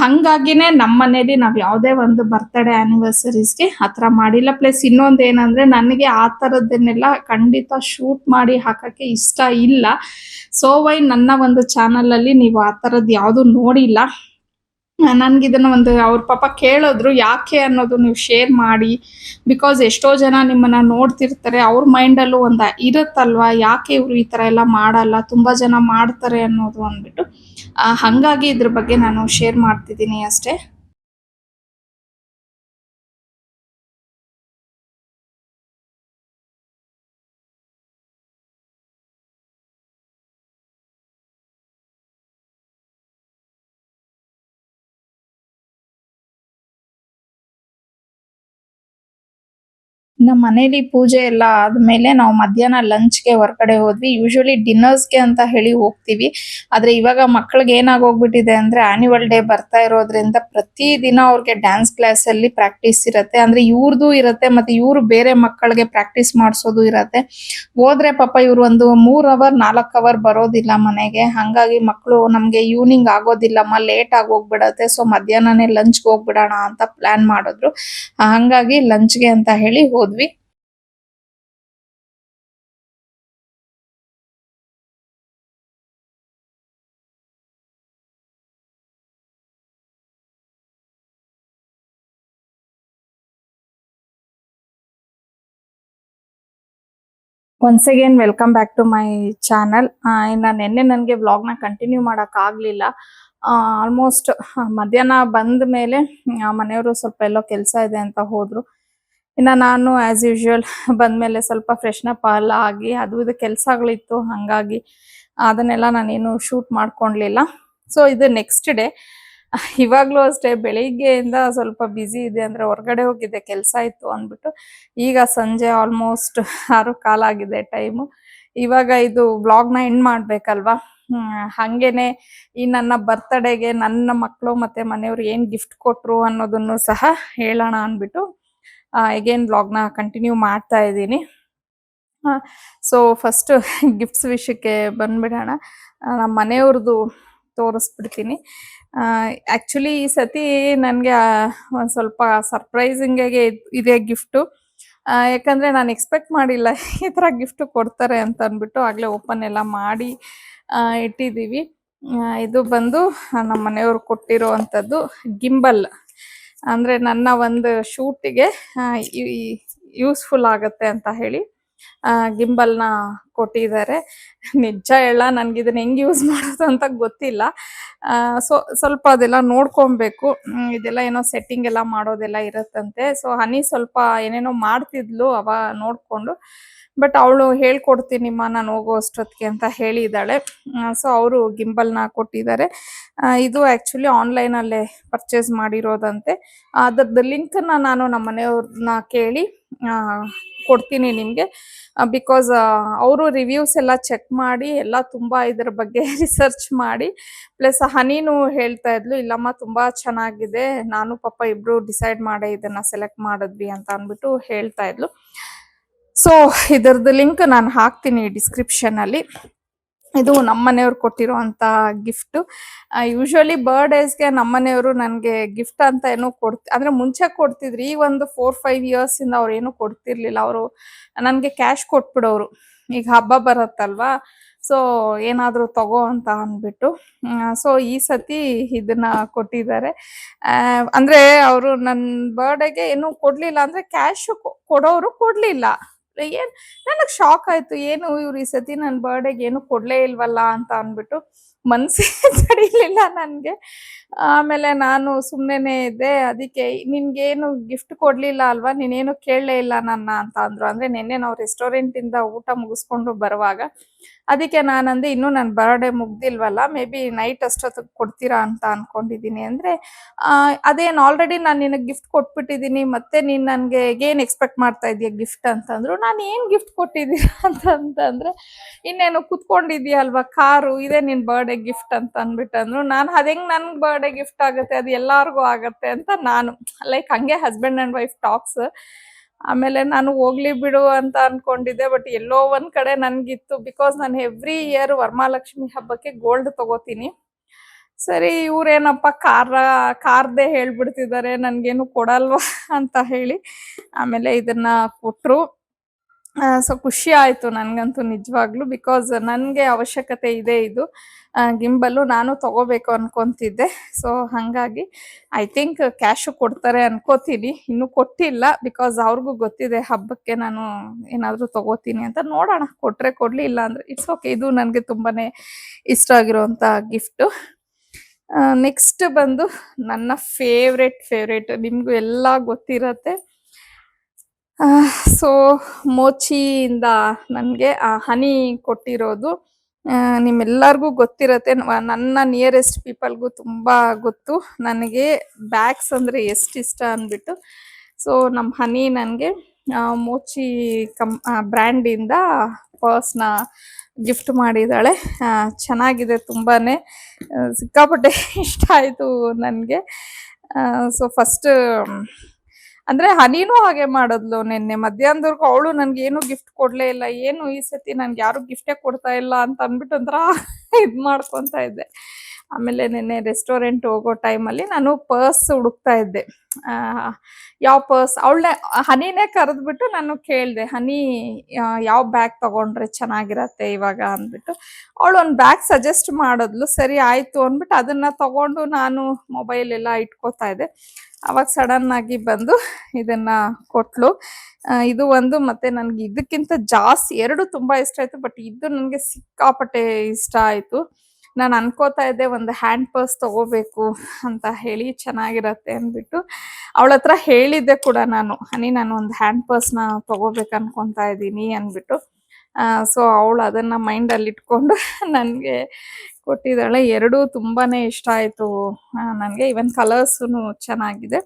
ಹಂಗಾಗಿನೇ ನಮ್ಮ ಮನೇಲಿ ನಾವ್ ಯಾವುದೇ ಒಂದು ಬರ್ತ್‌ಡೇ ಆನಿವರ್ಸರೀಸ್ಗೆ ಆ ಥರ ಮಾಡಿಲ್ಲ. ಪ್ಲಸ್ ಇನ್ನೊಂದ್ ಏನಂದ್ರೆ ನನಗೆ ಆ ಥರದ್ದನ್ನೆಲ್ಲ ಖಂಡಿತ ಶೂಟ್ ಮಾಡಿ ಹಾಕಕ್ಕೆ ಇಷ್ಟ ಇಲ್ಲ. ಸೊ ವೈ ನನ್ನ ಒಂದು ಚಾನಲ್ ಅಲ್ಲಿ ನೀವು ಆ ಥರದ್ದು ಯಾವ್ದು ನೋಡಿಲ್ಲ. ನನ್ಗಿದನ್ನ ಒಂದು ಅವ್ರ ಪಾಪ ಕೇಳಿದ್ರು, ಯಾಕೆ ಅನ್ನೋದು ನೀವು ಶೇರ್ ಮಾಡಿ, ಬಿಕಾಸ್ ಎಷ್ಟೋ ಜನ ನಿಮ್ಮನ್ನ ನೋಡ್ತಿರ್ತಾರೆ, ಅವ್ರ ಮೈಂಡಲ್ಲೂ ಒಂದು ಇರುತ್ತಲ್ವಾ, ಯಾಕೆ ಇವ್ರು ಈ ತರ ಎಲ್ಲ ಮಾಡಲ್ಲ, ತುಂಬಾ ಜನ ಮಾಡ್ತಾರೆ ಅನ್ನೋದು ಅಂದ್ಬಿಟ್ಟು. ಹಂಗಾಗಿ ಇದ್ರ ಬಗ್ಗೆ ನಾನು ಶೇರ್ ಮಾಡ್ತಿದ್ದೀನಿ ಅಷ್ಟೇ. ನಮ್ಮ ಮನೇಲಿ ಪೂಜೆ ಎಲ್ಲ ಆದ್ಮೇಲೆ ನಾವು ಮಧ್ಯಾಹ್ನ ಲಂಚ್ಗೆ ಹೊರಗಡೆ ಹೋದ್ವಿ. ಯೂಶುವಲಿ ಡಿನ್ನರ್ಸ್ಗೆ ಅಂತ ಹೇಳಿ ಹೋಗ್ತೀವಿ. ಆದ್ರೆ ಇವಾಗ ಮಕ್ಕಳಿಗೆ ಏನಾಗೋಗ್ಬಿಟ್ಟಿದೆ ಅಂದ್ರೆ ಆನ್ಯುವಲ್ ಡೇ ಬರ್ತಾ ಇರೋದ್ರಿಂದ ಪ್ರತಿದಿನ ಅವ್ರಿಗೆ ಡ್ಯಾನ್ಸ್ ಕ್ಲಾಸ್ ಅಲ್ಲಿ ಪ್ರಾಕ್ಟೀಸ್ ಇರತ್ತೆ. ಅಂದ್ರೆ ಇವ್ರದ್ದು ಇರತ್ತೆ, ಮತ್ತೆ ಇವ್ರು ಬೇರೆ ಮಕ್ಕಳಿಗೆ ಪ್ರಾಕ್ಟೀಸ್ ಮಾಡಿಸೋದು ಇರತ್ತೆ. ಹೋದ್ರೆ ಪಾಪ ಇವ್ರು ಒಂದು 3 ಅವರ್ 4 ಅವರ್ ಬರೋದಿಲ್ಲ ಮನೆಗೆ. ಹಂಗಾಗಿ ಮಕ್ಕಳು ನಮ್ಗೆ ಈವ್ನಿಂಗ್ ಆಗೋದಿಲ್ಲಮ್ಮ, ಲೇಟ್ ಆಗಿ ಹೋಗ್ಬಿಡತ್ತೆ, ಸೊ ಮಧ್ಯಾಹ್ನನೇ ಲಂಚ್ಗೆ ಹೋಗ್ಬಿಡೋಣ ಅಂತ ಪ್ಲಾನ್ ಮಾಡಿದ್ರು. ಹಂಗಾಗಿ ಲಂಚ್ಗೆ ಅಂತ ಹೇಳಿ ಹೋದ್ವಿ. Once again welcome back to my channel. ಇನ್ನು ನಿನ್ನೆ ನನಗೆ ವ್ಲಾಗ್ನ ಕಂಟಿನ್ಯೂ ಮಾಡೋಕ್ಕಾಗಲಿಲ್ಲ. ಆಲ್ಮೋಸ್ಟ್ ಮಧ್ಯಾಹ್ನ ಬಂದ ಮೇಲೆ ಮನೆಯವರು ಸ್ವಲ್ಪ ಎಲ್ಲೋ ಕೆಲಸ ಇದೆ ಅಂತ ಹೋದರು. ಇನ್ನು ನಾನು ಆ್ಯಸ್ ಯೂಶುವಲ್ ಬಂದಮೇಲೆ ಸ್ವಲ್ಪ ಫ್ರೆಶ್ನಪ್ ಎಲ್ಲ ಆಗಿ ಅದು ಇದು ಕೆಲಸಗಳಿತ್ತು, ಹಾಗಾಗಿ ಅದನ್ನೆಲ್ಲ ನಾನೇನು ಶೂಟ್ ಮಾಡ್ಕೊಳ್ಲಿಲ್ಲ. ಸೊ ಇದು ನೆಕ್ಸ್ಟ್ ಡೇ. ಇವಾಗಲೂ ಅಷ್ಟೇ ಬೆಳಿಗ್ಗೆಯಿಂದ ಸ್ವಲ್ಪ ಬ್ಯುಸಿ ಇದೆ, ಅಂದರೆ ಹೊರಗಡೆ ಹೋಗಿದ್ದೆ, ಕೆಲಸ ಇತ್ತು ಅಂದ್ಬಿಟ್ಟು. ಈಗ ಸಂಜೆ ಆಲ್ಮೋಸ್ಟ್ 6 ಕಾಲ ಆಗಿದೆ ಟೈಮು. ಇವಾಗ ಇದು ವ್ಲಾಗ್ನ ಎಂಡ್ ಮಾಡಬೇಕಲ್ವಾ. ಹಾಗೇನೆ ಈ ನನ್ನ ಬರ್ತ್ಡೇಗೆ ನನ್ನ ಮಕ್ಕಳು ಮತ್ತು ಮನೆಯವರು ಏನು ಗಿಫ್ಟ್ ಕೊಟ್ಟರು ಅನ್ನೋದನ್ನು ಸಹ ಹೇಳೋಣ ಅಂದ್ಬಿಟ್ಟು ಅಗೇನ್ ವ್ಲಾಗ್ನ ಕಂಟಿನ್ಯೂ ಮಾಡ್ತಾ ಇದ್ದೀನಿ. ಸೊ ಫಸ್ಟ್ ಗಿಫ್ಟ್ಸ್ ವಿಷಯಕ್ಕೆ ಬಂದ್ಬಿಡೋಣ. ನಮ್ಮ ಮನೆಯವ್ರದ್ದು ತೋರಿಸ್ಬಿಡ್ತೀನಿ. ಆ್ಯಕ್ಚುಲಿ ಈ ಸತಿ ನನಗೆ ಒಂದು ಸ್ವಲ್ಪ ಸರ್ಪ್ರೈಸಿಂಗಾಗೆ ಇದೆ ಗಿಫ್ಟು. ಯಾಕಂದರೆ ನಾನು ಎಕ್ಸ್ಪೆಕ್ಟ್ ಮಾಡಿಲ್ಲ ಈ ಥರ ಗಿಫ್ಟು ಕೊಡ್ತಾರೆ ಅಂತ ಅಂದ್ಬಿಟ್ಟು. ಆಗಲೇ ಓಪನ್ ಎಲ್ಲ ಮಾಡಿ ಇಟ್ಟಿದ್ದೀವಿ. ಇದು ಬಂದು ನಮ್ಮ ಮನೆಯವರು ಕೊಟ್ಟಿರೋ ಅಂಥದ್ದು ಗಿಂಬಲ್. ಅಂದರೆ ನನ್ನ ಒಂದು ಶೂಟಿಗೆ ಯೂಸ್ಫುಲ್ ಆಗುತ್ತೆ ಅಂತ ಹೇಳಿ ಗಿಂಬಲ್ನ ಕೊಟ್ಟಿದ್ದಾರೆ. ನಿಜ ಹೇಳ, ನನಗೆ ಇದನ್ನ ಹೆಂಗೆ ಯೂಸ್ ಮಾಡೋದು ಅಂತ ಗೊತ್ತಿಲ್ಲ. ಸೊ ಸ್ವಲ್ಪ ಅದೆಲ್ಲ ನೋಡ್ಕೊಬೇಕು. ಇದೆಲ್ಲ ಏನೋ ಸೆಟ್ಟಿಂಗ್ ಎಲ್ಲ ಮಾಡೋದೆಲ್ಲ ಇರುತ್ತಂತೆ. ಸೊ ಹನಿ ಸ್ವಲ್ಪ ಏನೇನೋ ಮಾಡ್ತಿದ್ಲು ಅವ ನೋಡಿಕೊಂಡು, ಬಟ್ ಅವಳು ಹೇಳ್ಕೊಡ್ತೀನಿಮ್ಮ ನಾನು ಹೋಗೋ ಅಷ್ಟೊತ್ತಿಗೆ ಅಂತ ಹೇಳಿದ್ದಾಳೆ. ಸೊ ಅವರು ಗಿಂಬಲ್ನ ಕೊಟ್ಟಿದ್ದಾರೆ. ಇದು ಆ್ಯಕ್ಚುಲಿ ಆನ್ಲೈನಲ್ಲೇ ಪರ್ಚೇಸ್ ಮಾಡಿರೋದಂತೆ. ಅದ್ರದ್ದು ಲಿಂಕನ್ನು ನಾನು ನಮ್ಮ ಮನೆಯವ್ರನ್ನ ಕೇಳಿ ಕೊಡ್ತೀನಿ ನಿಮಗೆ. ಬಿಕಾಸ್ ಅವರು ರಿವ್ಯೂಸ್ ಎಲ್ಲ ಚೆಕ್ ಮಾಡಿ ಎಲ್ಲ ತುಂಬ ಇದ್ರ ಬಗ್ಗೆ ರಿಸರ್ಚ್ ಮಾಡಿ, ಪ್ಲಸ್ ಹನಿನೂ ಹೇಳ್ತಾ ಇದ್ಲು, ಇಲ್ಲಮ್ಮ ತುಂಬ ಚೆನ್ನಾಗಿದೆ, ನಾನು ಪಾಪ ಇಬ್ಬರು ಡಿಸೈಡ್ ಮಾಡೇ ಇದನ್ನು ಸೆಲೆಕ್ಟ್ ಮಾಡಿದ್ವಿ ಅಂತ ಅಂದ್ಬಿಟ್ಟು ಹೇಳ್ತಾ ಇದ್ಲು. ಸೊ ಇದರದ್ದು ಲಿಂಕ್ ನಾನು ಹಾಕ್ತೀನಿ ಡಿಸ್ಕ್ರಿಪ್ಷನಲ್ಲಿ. ಇದು ನಮ್ಮ ಮನೆಯವ್ರು ಕೊಟ್ಟಿರೋ ಅಂಥ ಗಿಫ್ಟು. ಯೂಶ್ವಲಿ ಬರ್ಡೇಸ್ಗೆ ನಮ್ಮ ಮನೆಯವರು ನನಗೆ ಗಿಫ್ಟ್ ಅಂತ ಏನೂ ಅಂದರೆ ಮುಂಚೆ ಕೊಡ್ತಿದ್ರು. ಈ ಒಂದು 4-5 ಇಯರ್ಸಿಂದ ಅವ್ರು ಏನೂ ಕೊಡ್ತಿರ್ಲಿಲ್ಲ. ಅವರು ನನಗೆ ಕ್ಯಾಶ್ ಕೊಟ್ಬಿಡೋರು. ಈಗ ಹಬ್ಬ ಬರುತ್ತಲ್ವಾ, ಸೊ ಏನಾದರೂ ತಗೋ ಅಂತ ಅಂದ್ಬಿಟ್ಟು. ಸೊ ಈ ಸತಿ ಇದನ್ನ ಕೊಟ್ಟಿದ್ದಾರೆ. ಅಂದರೆ ಅವರು ನನ್ನ ಬರ್ಡೇಗೆ ಏನೂ ಕೊಡಲಿಲ್ಲ, ಅಂದರೆ ಕ್ಯಾಶು ಕೊಡೋರು ಕೊಡಲಿಲ್ಲ. ಏನು ನನಗೆ ಶಾಕ್ ಆಯಿತು, ಏನು ಇವ್ರು ಈ ಸತಿ ನನ್ನ ಬರ್ಡೇಗೆ ಏನು ಕೊಡಲೇ ಇಲ್ವಲ್ಲ ಅಂತ ಅಂದ್ಬಿಟ್ಟು. ಮನಸ್ಸೇ ತಡೀಲಿಲ್ಲ ನನಗೆ. ಆಮೇಲೆ ನಾನು ಸುಮ್ಮನೆ ಇದ್ದೆ. ಅದಕ್ಕೆ ನಿನ್ಗೇನು ಗಿಫ್ಟ್ ಕೊಡಲಿಲ್ಲ ಅಲ್ವಾ, ನೀನೇನು ಕೇಳಲೇ ಇಲ್ಲ ನನ್ನ ಅಂತ ಅಂದರು. ಅಂದರೆ ನಿನ್ನೆ ನಾವು ರೆಸ್ಟೋರೆಂಟಿಂದ ಊಟ ಮುಗಿಸ್ಕೊಂಡು ಬರುವಾಗ ಅದಕ್ಕೆ ನಾನಂದೆ, ಇನ್ನೂ ನನ್ನ ಬರ್ಡೇ ಮುಗ್ದಿಲ್ವಲ್ಲ, ಮೇ ಬಿ ನೈಟ್ ಅಷ್ಟೊತ್ತಿಗೆ ಕೊಡ್ತೀರಾ ಅಂತ ಅಂದ್ಕೊಂಡಿದ್ದೀನಿ. ಅಂದರೆ ಅದೇನು ಆಲ್ರೆಡಿ ನಾನು ನಿನಗೆ ಗಿಫ್ಟ್ ಕೊಟ್ಬಿಟ್ಟಿದ್ದೀನಿ, ಮತ್ತೆ ನೀನು ನನಗೆ ಏನು ಎಕ್ಸ್ಪೆಕ್ಟ್ ಮಾಡ್ತಾ ಇದೀಯ ಗಿಫ್ಟ್ ಅಂತಂದರು. ನಾನು ಏನು ಗಿಫ್ಟ್ ಕೊಟ್ಟಿದ್ದೀರಾ ಅಂತಂದರೆ, ಇನ್ನೇನು ಕುತ್ಕೊಂಡಿದ್ಯಲ್ವ ಕಾರು, ಇದೇ ನಿನ್ನ ಬರ್ಡೇ ಗಿಫ್ಟ್ ಅಂತ ಅಂದ್ಬಿಟ್ಟಂದ್ರು. ನಾನು ಅದು ಹೆಂಗೆ ನನಗೆ ಬರ್ಡೇ ಗಿಫ್ಟ್ ಆಗುತ್ತೆ, ಅದು ಎಲ್ಲರಿಗೂ ಆಗುತ್ತೆ ಅಂತ ನಾನು ಲೈಕ್ ಹಂಗೆ ಹಸ್ಬೆಂಡ್ ಆ್ಯಂಡ್ ವೈಫ್ ಟಾಕ್ಸ್. ಆಮೇಲೆ ನಾನು ಹೋಗ್ಲಿ ಬಿಡು ಅಂತ ಅಂದ್ಕೊಂಡಿದ್ದೆ. ಬಟ್ ಎಲ್ಲೋ ಒಂದು ಕಡೆ ನನಗಿತ್ತು, ಬಿಕಾಸ್ ನಾನು ಎವ್ರಿ ಇಯರ್ ವರಮಹಾಲಕ್ಷ್ಮಿ ಹಬ್ಬಕ್ಕೆ ಗೋಲ್ಡ್ ತೊಗೋತೀನಿ. ಸರಿ ಇವ್ರೇನಪ್ಪ ಕಾರ್ದೇ ಹೇಳ್ಬಿಡ್ತಿದ್ದಾರೆ, ನನಗೇನು ಕೊಡಲ್ವಾ ಅಂತ ಹೇಳಿ ಆಮೇಲೆ ಇದನ್ನು ಕೊಟ್ಟರು. ಸೊ ಖುಷಿ ಆಯಿತು ನನಗಂತೂ ನಿಜವಾಗ್ಲೂ, ಬಿಕಾಸ್ ನನಗೆ ಅವಶ್ಯಕತೆ ಇದೆ ಇದು ಗಿಂಬಲ್ಲು. ನಾನು ತಗೋಬೇಕು ಅನ್ಕೊತಿದ್ದೆ. ಸೊ ಹಾಗಾಗಿ ಐ ಥಿಂಕ್ ಕ್ಯಾಶು ಕೊಡ್ತಾರೆ ಅನ್ಕೋತೀನಿ. ಇನ್ನೂ ಕೊಟ್ಟಿಲ್ಲ, ಬಿಕಾಸ್ ಅವ್ರಿಗೂ ಗೊತ್ತಿದೆ ಹಬ್ಬಕ್ಕೆ ನಾನು ಏನಾದರೂ ತಗೋತೀನಿ ಅಂತ. ನೋಡೋಣ, ಕೊಟ್ಟರೆ ಕೊಡಲಿ, ಇಲ್ಲ ಅಂದರೆ ಇಟ್ಸ್ ಓಕೆ. ಇದು ನನಗೆ ತುಂಬಾ ಇಷ್ಟ ಆಗಿರೋವಂಥ ಗಿಫ್ಟು. ನೆಕ್ಸ್ಟ್ ಬಂದು ನನ್ನ ಫೇವ್ರೇಟ್ ನಿಮಗೂ ಎಲ್ಲ ಗೊತ್ತಿರತ್ತೆ. ಸೊ ಮೋಚಿಯಿಂದ ನನಗೆ ಹನಿ ಕೊಟ್ಟಿರೋದು. ನಿಮ್ಮೆಲ್ಲರಿಗೂ ಗೊತ್ತಿರತ್ತೆ, ನನ್ನ ನಿಯರೆಸ್ಟ್ ಪೀಪಲ್ಗೂ ತುಂಬ ಗೊತ್ತು ನನಗೆ ಬ್ಯಾಗ್ಸ್ ಅಂದರೆ ಎಷ್ಟು ಇಷ್ಟ ಅಂದ್ಬಿಟ್ಟು. ಸೊ ನಮ್ಮ ಹನಿ ನನಗೆ ಮೋಚಿ ಬ್ರ್ಯಾಂಡಿಂದ ಪರ್ಸ್ನ ಗಿಫ್ಟ್ ಮಾಡಿದ್ದಾಳೆ. ಚೆನ್ನಾಗಿದೆ, ತುಂಬಾನೇ ಸಿಕ್ಕಾಪಟ್ಟೆ ಇಷ್ಟ ಆಯಿತು ನನಗೆ. ಸೊ ಫಸ್ಟ್ ಅಂದ್ರೆ ಹನಿನೂ ಹಾಗೆ ಮಾಡಿದ್ಲು. ನಿನ್ನೆ ಮಧ್ಯಾಹ್ನದವರೆಗೂ ಅವಳು ನನ್ಗೆ ಏನು ಗಿಫ್ಟ್ ಕೊಡ್ಲೇ ಇಲ್ಲ, ಏನು ಈ ಸತಿ ನನ್ಗೆ ಯಾರು ಗಿಫ್ಟೇ ಕೊಡ್ತಾ ಇಲ್ಲ ಅಂತ ಅಂದ್ಬಿಟ್ಟು ಒಂಥರ ಇದ್ ಮಾಡ್ಕೊಂತ ಇದ್ದೆ. ಆಮೇಲೆ ನಿನ್ನೆ ರೆಸ್ಟೋರೆಂಟ್ ಹೋಗೋ ಟೈಮಲ್ಲಿ ನಾನು ಪರ್ಸ್ ಹುಡುಕ್ತಾ ಇದ್ದೆ. ಯಾವ ಪರ್ಸ್, ಅವಳನ್ನೇ ಹನಿನೇ ಕರೆದ್ಬಿಟ್ಟು ನಾನು ಕೇಳಿದೆ, ಹನಿ ಯಾವ ಬ್ಯಾಗ್ ತಗೊಂಡ್ರೆ ಚೆನ್ನಾಗಿರತ್ತೆ ಇವಾಗ ಅಂದ್ಬಿಟ್ಟು. ಅವಳು ಒಂದು ಬ್ಯಾಗ್ ಸಜೆಸ್ಟ್ ಮಾಡಿದ್ಲು. ಸರಿ ಆಯ್ತು ಅಂದ್ಬಿಟ್ಟು ಅದನ್ನ ತಗೊಂಡು ನಾನು ಮೊಬೈಲ್ ಎಲ್ಲ ಇಟ್ಕೋತಾ ಇದ್ದೆ. ಅವಾಗ ಸಡನ್ ಆಗಿ ಬಂದು ಇದನ್ನ ಕೊಟ್ಲು. ಇದು ಒಂದು, ಮತ್ತೆ ನನ್ಗೆ ಇದಕ್ಕಿಂತ ಜಾಸ್ತಿ ಎರಡು ತುಂಬಾ ಇಷ್ಟ ಆಯ್ತು, ಬಟ್ ಇದು ನನ್ಗೆ ಸಿಕ್ಕಾಪಟ್ಟೆ ಇಷ್ಟ ಆಯ್ತು. ನಾನು ಅನ್ಕೋತಾ ಇದ್ದೆ ಒಂದು ಹ್ಯಾಂಡ್ ಪರ್ಸ್ ತಗೋಬೇಕು ಅಂತ ಹೇಳಿ, ಚೆನ್ನಾಗಿರತ್ತೆ ಅಂದ್ಬಿಟ್ಟು. ಅವಳ ಹತ್ರ ಹೇಳಿದ್ದೆ ಕೂಡ ನಾನು, ಹನಿ ನಾನು ಒಂದು ಹ್ಯಾಂಡ್ ಪರ್ಸ್ನ ತಗೋಬೇಕು ಅನ್ಕೊಂತಾ ಇದ್ದೀನಿ ಅಂದ್ಬಿಟ್ಟು. ಸೊ ಅವಳು ಅದನ್ನ ಮೈಂಡಲ್ಲಿ ಇಟ್ಕೊಂಡು ನನಗೆ ಕೊಟ್ಟಿದ್ದಾಳೆ. ಎರಡೂ ತುಂಬಾನೇ ಇಷ್ಟ ಆಯ್ತು ನನಗೆ. ಇವನ್ ಕಲರ್ಸು ಚೆನ್ನಾಗಿದೆ.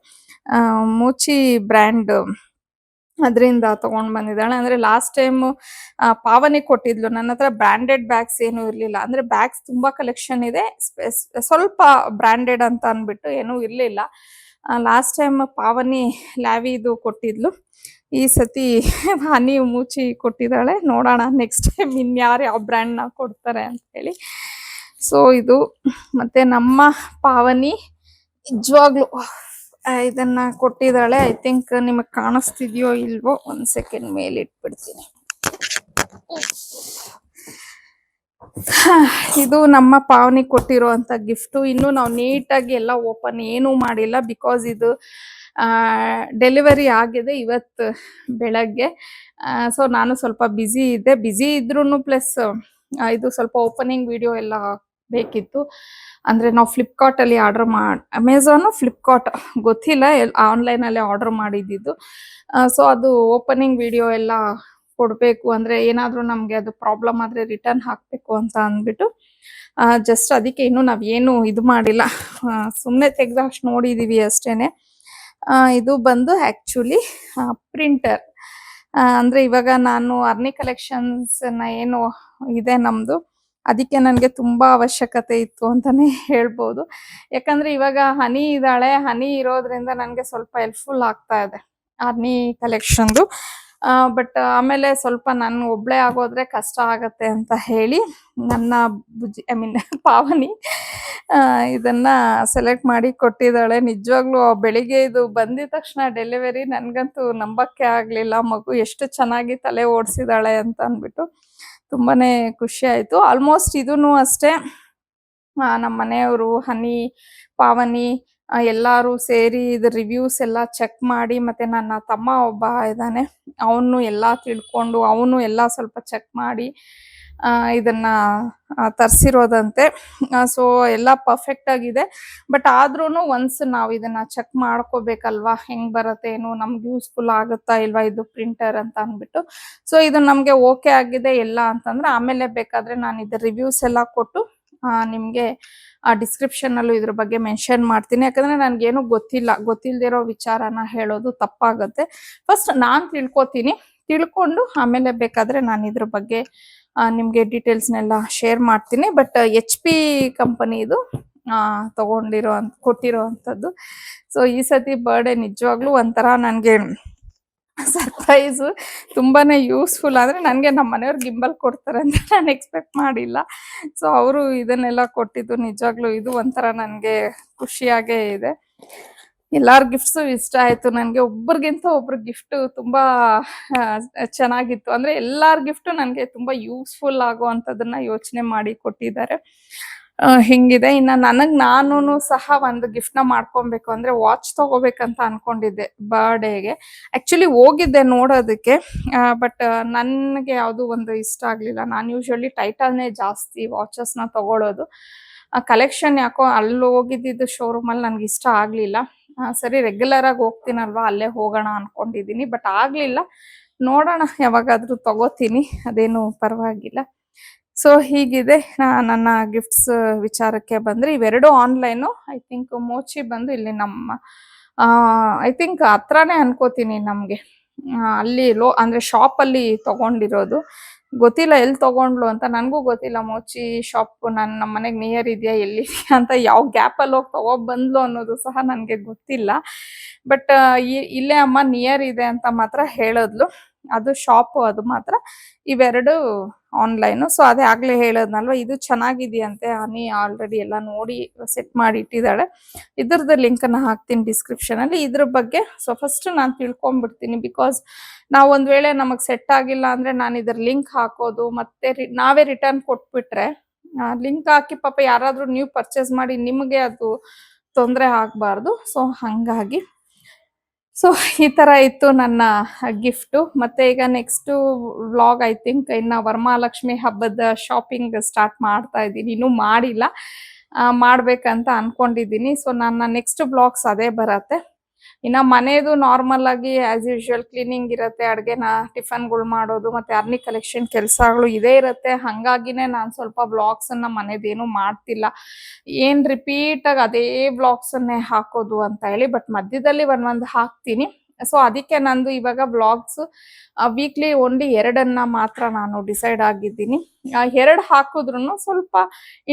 ಮೋಚಿ ಬ್ರ್ಯಾಂಡ್ ಅದರಿಂದ ತಗೊಂಡ್ ಬಂದಿದ್ದಾಳೆ. ಅಂದ್ರೆ ಲಾಸ್ಟ್ ಟೈಮ್ ಪಾವನಿ ಕೊಟ್ಟಿದ್ಲು. ನನ್ನ ಹತ್ರ ಬ್ರ್ಯಾಂಡೆಡ್ ಬ್ಯಾಗ್ಸ್ ಏನು ಇರ್ಲಿಲ್ಲ, ಅಂದ್ರೆ ಬ್ಯಾಗ್ಸ್ ತುಂಬಾ ಕಲೆಕ್ಷನ್ ಇದೆ, ಸ್ವಲ್ಪ ಬ್ರ್ಯಾಂಡೆಡ್ ಅಂತ ಅನ್ಬಿಟ್ಟು ಏನೂ ಇರ್ಲಿಲ್ಲ. ಲಾಸ್ಟ್ ಟೈಮ್ ಪಾವನಿ ಲ್ಯಾವಿದು ಕೊಟ್ಟಿದ್ಲು, ಈ ಸತಿ ಹನಿ ಮೂಚಿ ಕೊಟ್ಟಿದ್ದಾಳೆ. ನೋಡೋಣ ನೆಕ್ಸ್ಟ್ ಟೈಮ್ ಇನ್ಯಾರು ಯಾವ ಬ್ರ್ಯಾಂಡ್ನ ಕೊಡ್ತಾರೆ ಅಂತ ಹೇಳಿ. ಸೊ ಇದು ಮತ್ತೆ ನಮ್ಮ ಪಾವನಿ ನಿಜವಾಗ್ಲು ಇದನ್ನ ಕೊಟ್ಟಿದ್ದಾಳೆ. ಐ ಥಿಂಕ್ ನಿಮಗೆ ಕಾಣಿಸ್ತಿದ್ಯೋ ಇಲ್ವೋ, ಒಂದ್ ಸೆಕೆಂಡ್ ಮೇಲೆ ಇಟ್ಬಿಡ್ತೀನಿ. ಇದು ನಮ್ಮ ಪಾವನಿ ಕೊಟ್ಟಿರುವಂತ ಗಿಫ್ಟು. ಇನ್ನು ನಾವು ನೀಟಾಗಿ ಎಲ್ಲ ಓಪನ್ ಏನೂ ಮಾಡಿಲ್ಲ, ಬಿಕಾಸ್ ಇದು ಡೆಲಿವರಿ ಆಗಿದೆ ಇವತ್ತು ಬೆಳಗ್ಗೆ. ಸೊ ನಾನು ಸ್ವಲ್ಪ ಬ್ಯುಸಿ ಇದ್ದೆ. ಬ್ಯುಸಿ ಇದ್ರೂ ಪ್ಲಸ್ ಇದು ಸ್ವಲ್ಪ ಓಪನಿಂಗ್ ವಿಡಿಯೋ ಎಲ್ಲ ಬೇಕಿತ್ತು. ಅಂದ್ರೆ ನಾವು ಫ್ಲಿಪ್ಕಾರ್ಟ್ ಅಲ್ಲಿ ಆರ್ಡರ್ ಅಮೆಝಾನು ಫ್ಲಿಪ್ಕಾರ್ಟ್ ಗೊತ್ತಿಲ್ಲ, ಆನ್ಲೈನ್ ಅಲ್ಲೇ ಆರ್ಡರ್ ಮಾಡಿದ್ದು. ಸೊ ಅದು ಓಪನಿಂಗ್ ವಿಡಿಯೋ ಎಲ್ಲ ಕೊಡ್ಬೇಕು, ಅಂದ್ರೆ ಏನಾದ್ರೂ ನಮ್ಗೆ ಅದು ಪ್ರಾಬ್ಲಮ್ ಆದ್ರೆ ರಿಟರ್ನ್ ಹಾಕ್ಬೇಕು ಅಂತ ಅಂದ್ಬಿಟ್ಟು ಜಸ್ಟ್ ಅದಕ್ಕೆ ಇನ್ನೂ ನಾವೇನು ಇದು ಮಾಡಿಲ್ಲ, ಸುಮ್ಮನೆ ತೆಗ್ದಷ್ಟು ನೋಡಿದೀವಿ ಅಷ್ಟೇನೆ. ಇದು ಬಂದು ಆಕ್ಚುಲಿ ಪ್ರಿಂಟರ್. ಅಂದ್ರೆ ಇವಾಗ ನಾನು ಅರ್ನಿ ಕಲೆಕ್ಷನ್ಸ್ ಏನು ಇದೆ ನಮ್ದು, ಅದಕ್ಕೆ ನನಗೆ ತುಂಬಾ ಅವಶ್ಯಕತೆ ಇತ್ತು ಅಂತಾನೆ ಹೇಳ್ಬೋದು. ಯಾಕಂದ್ರೆ ಇವಾಗ ಹನಿ ಇದ್ದಾಳೆ, ಹನಿ ಇರೋದ್ರಿಂದ ನನಗೆ ಸ್ವಲ್ಪ ಹೆಲ್ಪ್ಫುಲ್ ಆಗ್ತಾ ಇದೆ ಹನಿ ಕಲೆಕ್ಷನ್ದು. ಬಟ್ ಆಮೇಲೆ ಸ್ವಲ್ಪ ನಾನು ಒಬ್ಳೆ ಆಗೋದ್ರೆ ಕಷ್ಟ ಆಗತ್ತೆ ಅಂತ ಹೇಳಿ ನನ್ನ ಪಾವನಿ ಇದನ್ನ ಸೆಲೆಕ್ಟ್ ಮಾಡಿ ಕೊಟ್ಟಿದ್ದಾಳೆ. ನಿಜವಾಗ್ಲೂ ಬೆಳಿಗ್ಗೆ ಇದು ಬಂದಿದ ತಕ್ಷಣ ಡೆಲಿವರಿ ನನ್ಗಂತೂ ನಂಬಕ್ಕೆ ಆಗ್ಲಿಲ್ಲ, ಮಗು ಎಷ್ಟು ಚೆನ್ನಾಗಿ ತಲೆ ಓಡಿಸಿದಾಳೆ ಅಂತ ಅಂದ್ಬಿಟ್ಟು ತುಂಬಾನೇ ಖುಷಿ ಆಯ್ತು. ಆಲ್ಮೋಸ್ಟ್ ಇದೂನು ಅಷ್ಟೇ, ನಮ್ಮ ಮನೆಯವರು, ಹನಿ, ಪಾವನಿ ಎಲ್ಲಾರು ಸೇರಿ ಇದು ರಿವ್ಯೂಸ್ ಎಲ್ಲ ಚೆಕ್ ಮಾಡಿ, ಮತ್ತೆ ನನ್ನ ತಮ್ಮ ಒಬ್ಬ ಇದ್ದಾನೆ, ಅವನು ಎಲ್ಲ ತಿಳ್ಕೊಂಡು ಅವನು ಎಲ್ಲ ಸ್ವಲ್ಪ ಚೆಕ್ ಮಾಡಿ ಇದನ್ನ ತರಿಸಿರೋದಂತೆ. ಸೊ ಎಲ್ಲ ಪರ್ಫೆಕ್ಟ್ ಆಗಿದೆ. ಬಟ್ ಆದ್ರೂ ಒನ್ಸ್ ನಾವು ಇದನ್ನ ಚೆಕ್ ಮಾಡ್ಕೋಬೇಕಲ್ವಾ, ಹೆಂಗ್ ಬರುತ್ತೆ ಏನು, ನಮ್ಗೆ ಯೂಸ್ಫುಲ್ ಆಗುತ್ತಾ ಇಲ್ವಾ ಇದು ಪ್ರಿಂಟರ್ ಅಂತ ಅಂದ್ಬಿಟ್ಟು. ಸೊ ಇದು ನಮ್ಗೆ ಓಕೆ ಆಗಿದೆ ಎಲ್ಲ ಅಂತಂದ್ರೆ ಆಮೇಲೆ ಬೇಕಾದ್ರೆ ನಾನು ಇದ್ರ ರಿವ್ಯೂಸ್ ಎಲ್ಲ ಕೊಟ್ಟು ನಿಮ್ಗೆ ಡಿಸ್ಕ್ರಿಪ್ಷನ್ ಅಲ್ಲೂ ಇದ್ರ ಬಗ್ಗೆ ಮೆನ್ಷನ್ ಮಾಡ್ತೀನಿ. ಯಾಕಂದ್ರೆ ನನ್ಗೇನು ಗೊತ್ತಿಲ್ದಿರೋ ವಿಚಾರನ ಹೇಳೋದು ತಪ್ಪಾಗುತ್ತೆ. ಫಸ್ಟ್ ನಾನ್ ತಿಳ್ಕೊಂಡು ಆಮೇಲೆ ಬೇಕಾದ್ರೆ ನಾನು ಇದ್ರ ಬಗ್ಗೆ ನಿಮ್ಗೆ ಡೀಟೇಲ್ಸ್ನೆಲ್ಲ ಶೇರ್ ಮಾಡ್ತೀನಿ. ಬಟ್ HP ಕಂಪನಿ ಇದು ಕೊಟ್ಟಿರೋ ಅಂಥದ್ದು. ಸೊ ಈ ಸತಿ ಬರ್ಡೇ ನಿಜವಾಗ್ಲೂ ಒಂಥರ ನನಗೆ ಸರ್ಪ್ರೈಸು, ತುಂಬಾನೇ ಯೂಸ್ಫುಲ್. ಅಂದ್ರೆ ನನಗೆ ನಮ್ಮ ಮನೆಯವ್ರು ಗಿಂಬಲ್ ಕೊಡ್ತಾರೆ ಅಂತ ನಾನು ಎಕ್ಸ್ಪೆಕ್ಟ್ ಮಾಡಿಲ್ಲ. ಸೊ ಅವರು ಇದನ್ನೆಲ್ಲ ಕೊಟ್ಟಿದ್ದು ನಿಜವಾಗ್ಲೂ ಇದು ಒಂಥರ ನನಗೆ ಖುಷಿಯಾಗೇ ಇದೆ. ಎಲ್ಲಾರ ಗಿಫ್ಟ್ಸು ಇಷ್ಟ ಆಯ್ತು ನನಗೆ, ಒಬ್ರಿಗಿಂತ ಒಬ್ರು ಗಿಫ್ಟ್ ತುಂಬಾ ಚೆನ್ನಾಗಿತ್ತು. ಅಂದ್ರೆ ಎಲ್ಲಾರ ಗಿಫ್ಟು ನನಗೆ ತುಂಬಾ ಯೂಸ್ಫುಲ್ ಆಗುವಂಥದ್ದನ್ನ ಯೋಚನೆ ಮಾಡಿ ಕೊಟ್ಟಿದ್ದಾರೆ. ಹಿಂಗಿದೆ. ಇನ್ನ ನಾನು ಸಹ ಒಂದು ಗಿಫ್ಟ್ ನ ಮಾಡ್ಕೊಬೇಕು, ಅಂದ್ರೆ ವಾಚ್ ತಗೋಬೇಕಂತ ಅನ್ಕೊಂಡಿದ್ದೆ ಬರ್ಡೇಗೆ. ಆಕ್ಚುಲಿ ಹೋಗಿದ್ದೆ ನೋಡೋದಕ್ಕೆ, ಬಟ್ ನನ್ಗೆ ಯಾವುದು ಒಂದು ಇಷ್ಟ ಆಗ್ಲಿಲ್ಲ. ನಾನು ಯೂಶಲಿ ಟೈಟಲ್ನೇ ಜಾಸ್ತಿ ವಾಚಸ್ ನ ತಗೊಳ್ಳೋದು. ಕಲೆಕ್ಷನ್ ಯಾಕೋ ಅಲ್ಲಿ ಹೋಗಿದ್ದು ಶೋರೂಮ್ ಅಲ್ಲಿ ನನ್ಗೆ ಇಷ್ಟ ಆಗ್ಲಿಲ್ಲ. ಸರಿ ರೆಗ್ಯುಲರ್ ಆಗಿ ಹೋಗ್ತೀನಲ್ವಾ, ಅಲ್ಲೇ ಹೋಗೋಣ ಅನ್ಕೊಂಡಿದೀನಿ, ಬಟ್ ಆಗ್ಲಿಲ್ಲ. ನೋಡೋಣ, ಯಾವಾಗಾದ್ರೂ ತಗೋತೀನಿ, ಅದೇನು ಪರವಾಗಿಲ್ಲ. ಸೊ ಹೀಗಿದೆ ನನ್ನ ಗಿಫ್ಟ್ಸ್ ವಿಚಾರಕ್ಕೆ ಬಂದ್ರೆ. ಇವೆರಡು ಆನ್ಲೈನು. ಐ ಥಿಂಕ್ ಮೋಚಿ ಬಂದು ಇಲ್ಲಿ ನಮ್ಮ ಐ ಥಿಂಕ್ ಹತ್ರನೇ ಅನ್ಕೋತೀನಿ ನಮ್ಗೆ. ಅಲ್ಲಿ ಅಂದ್ರೆ ಶಾಪಲ್ಲಿ ತಗೊಂಡಿರೋದು. ಗೊತ್ತಿಲ್ಲ ಎಲ್ಲಿ ತಗೊಂಡ್ಲು ಅಂತ, ನನಗೂ ಗೊತ್ತಿಲ್ಲ. ಮೋಚಿ ಶಾಪ್ ನಮ್ಮ ಮನೆಗೆ ನಿಯರ್ ಇದೆಯಾ ಎಲ್ಲಿದೆಯಾ ಅಂತ, ಯಾವ ಗ್ಯಾಪಲ್ಲಿ ಹೋಗಿ ತಗೊಬಂದ್ಲು ಅನ್ನೋದು ಸಹ ನನಗೆ ಗೊತ್ತಿಲ್ಲ. ಬಟ್ ಇಲ್ಲೇ ಅಮ್ಮ ನಿಯರ್ ಇದೆ ಅಂತ ಮಾತ್ರ ಹೇಳಿದ್ಲು. ಅದು ಶಾಪು ಅದು ಮಾತ್ರ, ಇವೆರಡು ಆನ್ಲೈನು. ಸೊ ಅದೇ ಆಗ್ಲೇ ಹೇಳದ್ನಲ್ವ, ಇದು ಚೆನ್ನಾಗಿದೆಯಂತೆ. ಹನಿ ಆಲ್ರೆಡಿ ಎಲ್ಲ ನೋಡಿ ಸೆಟ್ ಮಾಡಿ ಇಟ್ಟಿದ್ದಾಳೆ. ಇದ್ರದ್ದು ಲಿಂಕನ್ನು ಹಾಕ್ತೀನಿ ಡಿಸ್ಕ್ರಿಪ್ಷನಲ್ಲಿ ಇದ್ರ ಬಗ್ಗೆ. ಸೊ ಫಸ್ಟ್ ನಾನು ತಿಳ್ಕೊಂಬಿಡ್ತೀನಿ, ಬಿಕಾಸ್ ನಾವು ಒಂದು ವೇಳೆ ನಮಗೆ ಸೆಟ್ ಆಗಿಲ್ಲ ಅಂದರೆ ನಾನು ಇದ್ರ ಲಿಂಕ್ ಹಾಕೋದು ಮತ್ತೆ ನಾವೇ ರಿಟರ್ನ್ ಕೊಟ್ಬಿಟ್ರೆ, ಲಿಂಕ್ ಹಾಕಿ ಪಾಪ ಯಾರಾದರೂ ನೀವು ಪರ್ಚೇಸ್ ಮಾಡಿ ನಿಮಗೆ ಅದು ತೊಂದರೆ ಆಗಬಾರ್ದು. ಸೊ ಹಾಗಾಗಿ ಸೊ ಈ ಥರ ಇತ್ತು ನನ್ನ ಗಿಫ್ಟು. ಮತ್ತು ಈಗ ನೆಕ್ಸ್ಟು ವ್ಲಾಗ್ ಐ ಥಿಂಕ್ ಇನ್ನು ವರಮಹಾಲಕ್ಷ್ಮಿ ಹಬ್ಬದ ಶಾಪಿಂಗ್ ಸ್ಟಾರ್ಟ್ ಮಾಡ್ತಾ ಇದ್ದೀನಿ. ಇನ್ನೂ ಮಾಡಿಲ್ಲ, ಮಾಡಬೇಕಂತ ಅಂದ್ಕೊಂಡಿದ್ದೀನಿ. ಸೊ ನನ್ನ ನೆಕ್ಸ್ಟ್ ವ್ಲಾಗ್ಸ್ ಅದೇ ಬರುತ್ತೆ. ಇನ್ನು ಮನೆಯದು ನಾರ್ಮಲ್ ಆಗಿ ಆ್ಯಸ್ ಯೂಶ್ವಲ್ ಕ್ಲೀನಿಂಗ್ ಇರುತ್ತೆ, ಅಡುಗೆನ ಟಿಫನ್ಗಳು ಮಾಡೋದು ಮತ್ತು ಅರ್ನಿ ಕಲೆಕ್ಷನ್ ಕೆಲಸಗಳು ಇದೇ ಇರುತ್ತೆ. ಹಾಗಾಗಿನೇ ನಾನು ಸ್ವಲ್ಪ ವ್ಲಾಗ್ಸನ್ನು ಮನೆಯದೇನು ಮಾಡ್ತಿಲ್ಲ. ಏನು ರಿಪೀಟಾಗಿ ಅದೇ ವ್ಲಾಗ್ಸನ್ನೇ ಹಾಕೋದು ಅಂತ ಹೇಳಿ, ಬಟ್ ಮಧ್ಯದಲ್ಲಿ ಒಂದೊಂದು ಹಾಕ್ತೀನಿ. ಸೊ ಅದಕ್ಕೆ ನಂದು ಇವಾಗ ವ್ಲಾಗ್ಸ್ ವೀಕ್ಲಿ ಓನ್ಲಿ 2 ಮಾತ್ರ ನಾನು ಡಿಸೈಡ್ ಆಗಿದ್ದೀನಿ. 2 ಹಾಕಿದ್ರೂ ಸ್ವಲ್ಪ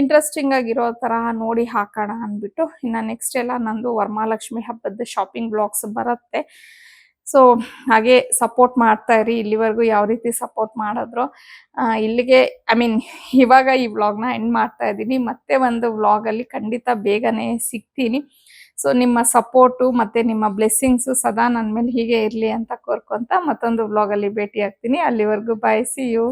ಇಂಟ್ರೆಸ್ಟಿಂಗ್ ಆಗಿರೋ ಥರ ನೋಡಿ ಹಾಕೋಣ ಅಂದ್ಬಿಟ್ಟು. ಇನ್ನು ನೆಕ್ಸ್ಟ್ ಎಲ್ಲ ನಂದು ವರಮಹಾಲಕ್ಷ್ಮಿ ಹಬ್ಬದ ಶಾಪಿಂಗ್ ವ್ಲಾಗ್ಸ್ ಬರುತ್ತೆ. ಸೊ ಹಾಗೆ ಸಪೋರ್ಟ್ ಮಾಡ್ತಾ ಇರಿ. ಇಲ್ಲಿವರೆಗೂ ಯಾವ ರೀತಿ ಸಪೋರ್ಟ್ ಮಾಡಿದ್ರು. ಇಲ್ಲಿಗೆ ಇವಾಗ ಈ ವ್ಲಾಗ್ನ ಎಂಡ್ ಮಾಡ್ತಾ ಇದ್ದೀನಿ. ಮತ್ತೆ ಒಂದು ವ್ಲಾಗಲ್ಲಿ ಖಂಡಿತ ಬೇಗನೆ ಸಿಗ್ತೀನಿ. ಸೊ ನಿಮ್ಮ ಸಪೋರ್ಟು ಮತ್ತು ನಿಮ್ಮ ಬ್ಲೆಸ್ಸಿಂಗ್ಸು ಸದಾ ನನ್ನ ಮೇಲೆ ಹೀಗೆ ಇರಲಿ ಅಂತ ಕೋರ್ಕೊಂತ ಮತ್ತೊಂದು ವ್ಲಾಗಲ್ಲಿ ಭೇಟಿ ಆಗ್ತೀನಿ. ಅಲ್ಲಿವರೆಗೂ ಬಾಯ್, ಸಿ ಯು.